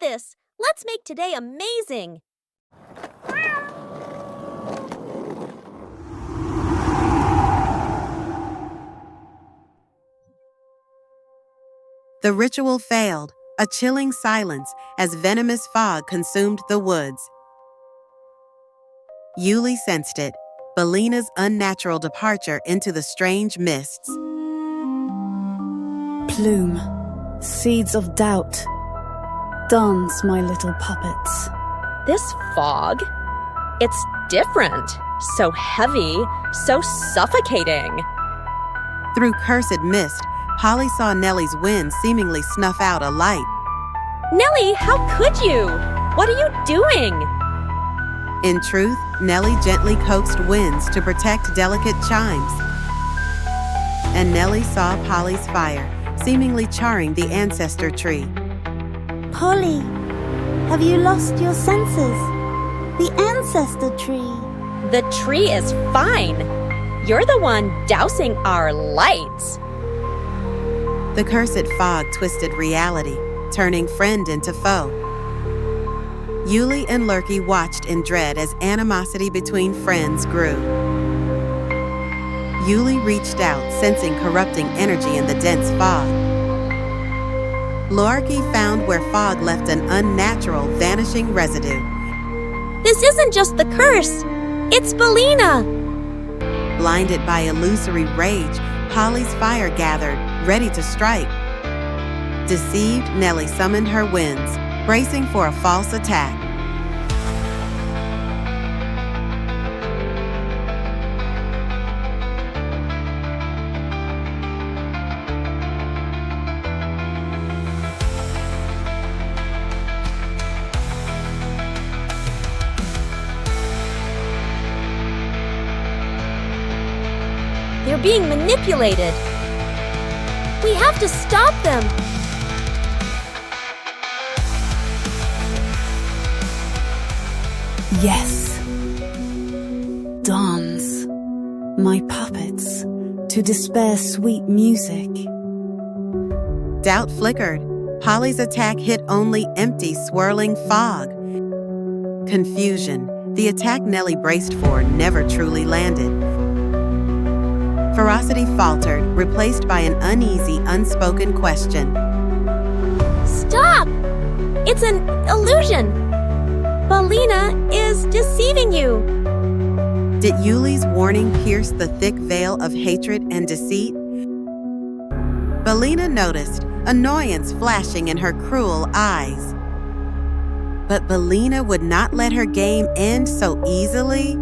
this! Let's make today amazing! The ritual failed, a chilling silence as venomous fog consumed the woods. Yuli sensed it, Belina's unnatural departure into the strange mists. Plume, seeds of doubt. Dance, my little puppets. This fog? It's different. So heavy, so suffocating. Through cursed mist, Polly saw Nellie's wind seemingly snuff out a light. Nellie, how could you? What are you doing? In truth, Nellie gently coaxed winds to protect delicate chimes. And Nellie saw Polly's fire, seemingly charring the ancestor tree. Polly, have you lost your senses? The ancestor tree. The tree is fine. You're the one dousing our lights. The cursed fog twisted reality, turning friend into foe. Yuli and Lurky watched in dread as animosity between friends grew. Yuli reached out, sensing corrupting energy in the dense fog. Lurky found where fog left an unnatural, vanishing residue. This isn't just the curse. It's Belina. Blinded by illusory rage, Polly's fire gathered, ready to strike. Deceived, Nellie summoned her winds, bracing for a false attack. They're being manipulated. We have to stop them. Yes. Dance, my puppets, to despair's sweet music. Doubt flickered. Polly's attack hit only empty, swirling fog. Confusion, the attack Nellie braced for, never truly landed. Ferocity faltered, replaced by an uneasy, unspoken question. Stop! It's an illusion. Belina is deceiving you. Did Yuli's warning pierce the thick veil of hatred and deceit? Belina noticed, annoyance flashing in her cruel eyes. But Belina would not let her game end so easily.